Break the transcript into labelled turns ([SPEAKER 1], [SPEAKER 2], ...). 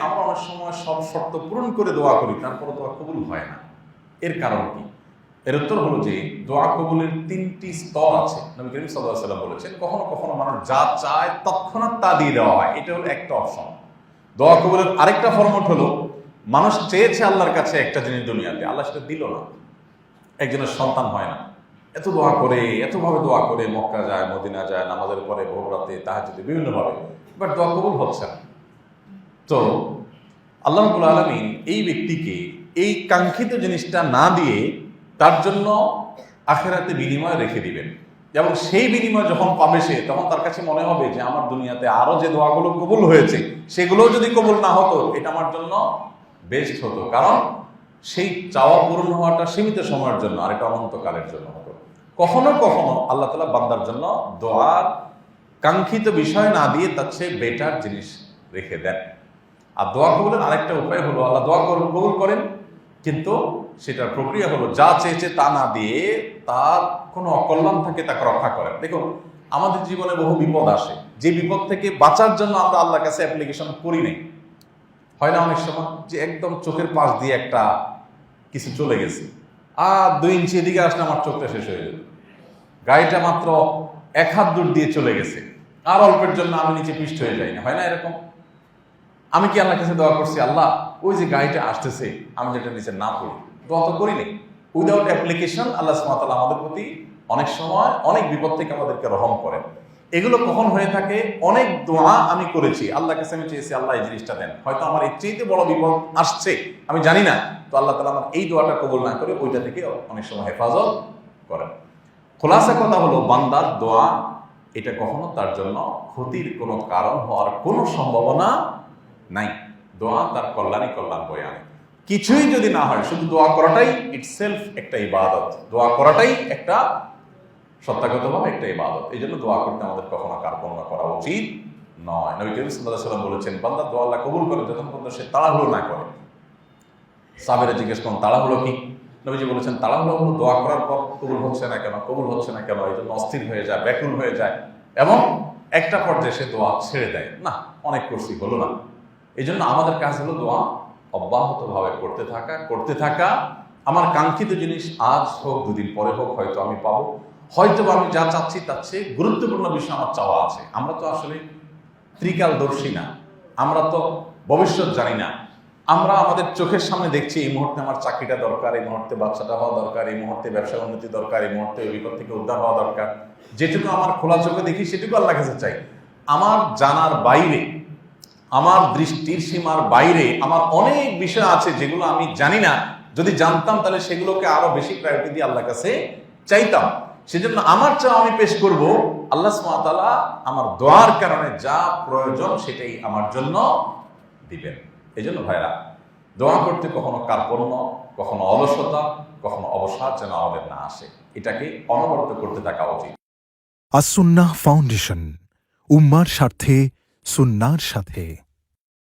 [SPEAKER 1] আমরা অনেক সময় সব শর্ত পূরণ করে দোয়া করি, তারপরে দোয়া কবুল হয় না। এর কারণ কি? এর উত্তর হলো যে দোয়া কবুলের 3টি স্তর আছে। নবী করিম সাল্লাল্লাহু আলাইহি ওয়াসাল্লাম বলেছেন, কখনো কখনো মানুষ যা চায় তৎক্ষণাৎ তা দিয়ে দেওয়া হয়। এটা হলো একটা অপশন। দোয়া কবুলের আরেকটা ফরম্যাট হলো, মানুষ চেয়েছে আল্লাহর কাছে একটা জিনিস দুনিয়াতে, আল্লাহ সেটা দিল না। একজনের সন্তান হয় না, এত দোয়া করে, এতভাবে দোয়া করে, মক্কা যায়, মদিনা যায়, নামাজের পরে ভোর রাতে তাহাজ্জুদে বিভিন্নভাবে, বাট দোয়া কবুল হচ্ছে না। তো আল্লাহ রাব্বুল আলামিন এই ব্যক্তিকে এই কাঙ্ক্ষিত জিনিসটা না দিয়ে তার জন্য আখিরাতে বিনিময় রেখে দিবেন, এবং সেই বিনিময় যখন পাবে সে, তখন তার কাছে মনে হবে যে আমার দুনিয়াতে আরো যে দোয়াগুলো কবুল হয়েছে সেগুলো যদি কবুল না হতো, এটা আমার জন্য বেস্ট হতো। কারণ সেই চাওয়া পূরণ হওয়াটা সীমিত সময়ের জন্য, আর এটা অনন্তকালের জন্য হতো। কখনো কখনো আল্লাহ তাআলা বান্দার জন্য দোয়ার কাঙ্ক্ষিত বিষয় না দিয়ে তার চেয়ে বেটার জিনিস রেখে দেন। আর দোয়া কবুলের আরেকটা উপায় হলো, আল্লাহ দোয়া কবুল করেন, কিন্তু সেটার প্রক্রিয়া হলো যা চেয়েছে তা না দিয়ে তার কোনো অকল্যাণ থাকে তাকে রক্ষা করেন। দেখুন, আমাদের জীবনে বহু বিপদ আসে, যে বিপদ থেকে বাঁচার জন্য আমরা আল্লাহর কাছে অ্যাপ্লিকেশন করি নাই। হয় না অনেক সময় যে একদম চোখের পাশ দিয়ে একটা কিছু চলে গেছে, আর 2 ইঞ্চি এদিকে আসলে আমার চোখটা শেষ হয়ে যেত, গাড়িটা মাত্র 1 হাত দূর দিয়ে চলে গেছে, আর অল্পের জন্য আমি নিচে পিষ্ট হয়ে যাই না, হয় না এরকম? আমি কি আল্লাহর কাছে দোয়া করছি, আল্লাহ ওই যে গাড়িটা আসতেছে আমি যেটা নিচে না পড়ি? দোয়া তো করি নাই। উইদাউট অ্যাপ্লিকেশন আল্লাহ সুবহানাহু ওয়া তাআলা আমাদের প্রতি অনেক সময় অনেক বিপদ থেকে আমাদেরকে রহম করেন। এগুলো কখন হয়ে থাকে? অনেক দোয়া আমি করেছি, আল্লাহর কাছে আমি চেয়েছি আল্লাহ এই জিনিসটা দেন, হয়তো আমার এর চাইতে বড় বিপদ আসছে, আমি জানি না, তো আল্লাহ তাআলা আমার এই দোয়াটা কবুল না করে ওইটা থেকে অনেক সময় হেফাজত করেন। খোলাসা কথা হলো, বান্দার দোয়া এটা কখনো তার জন্য ক্ষতির কোনো কারণ হওয়ার কোনো সম্ভাবনা নাই। দোয়া তার কল্যাণই কল্যাণ বয়ে আনে। কিছুই যদি না হয়, শুধু দোয়া করাটাই ইটসেলফ একটা ইবাদত। দোয়া করাটাই একটা সত্যাগতভাবে একটা ইবাদত। এই জন্য দোয়া করতে আমাদের কখনো কার্পণ্য করা উচিত নয়। নবী করিম সাল্লাল্লাহু আলাইহি ওয়াসাল্লাম বলেছেন, বান্দা দোয়া আল্লাহ কবুল করে যতক্ষণ পর্যন্ত সে তাড়াহুড়ো না করে। সাহাবীরা জিজ্ঞেস করেন, তাড়াহুড়ো কি? নবীজি বলেছেন, তাড়াহুড়ো হলো দোয়া করার পর কবুল হচ্ছে না কেন, কবুল হচ্ছে না কেন, এই জন্য অস্থির হয়ে যায়, ব্যাকুল হয়ে যায়, এবং একটা পর্যায়ে সে দোয়া ছেড়ে দেয়, না অনেক করছি হলো না। এই জন্য আমাদের কাজ হলো দোয়া অব্যাহতভাবে করতে থাকা। আমার কাঙ্ক্ষিত জিনিস আজ হোক, 2 দিন পরে হোক, হয়তো আমি পাবো, হয়তো আমি যা চাচ্ছি তার চেয়ে গুরুত্বপূর্ণ বিষয় আমার চাওয়া আছে। আমরা তো আসলে ত্রিকালদর্শী না, আমরা তো ভবিষ্যৎ জানি না। আমরা আমাদের চোখের সামনে দেখছি এই মুহূর্তে আমার চাকরিটা দরকার, এই মুহূর্তে বাচ্চাটা হওয়া দরকার, এই মুহূর্তে ব্যবসার উন্নতি দরকার, এই মুহূর্তে ওই বিপদ থেকে উদ্ধার হওয়া দরকার। যেটুকু আমার খোলা চোখে দেখি সেটুকু আল্লাহর কাছে চাই। আমার জানার বাইরে, আমার দৃষ্টির সীমার বাইরে আমার অনেক বিষয় আছে যেগুলো আমি জানি না। যদি জানতাম তাহলে সেগুলোকে আরো বেশি প্রায়োরিটি দিয়ে আল্লাহর কাছে চাইতাম। সেজন্য আমার চাওয়া আমি পেশ করব, আল্লাহ সুবহানাহু ওয়া তাআলা আমার দোয়ার কারণে যা প্রয়োজন সেটাই আমার জন্য দিবেন। এই জন্য ভাইরা, দোয়া করতে কখনো কার্পণ্য, কখনো অলসতা, কখনো অবসাদ যেন আমাদের না আসে, এটাকে অনবরত করতে থাকা উচিত।
[SPEAKER 2] আস-সুন্নাহ ফাউন্ডেশন, উম্মার স্বার্থে সুন্নাহর সাথে।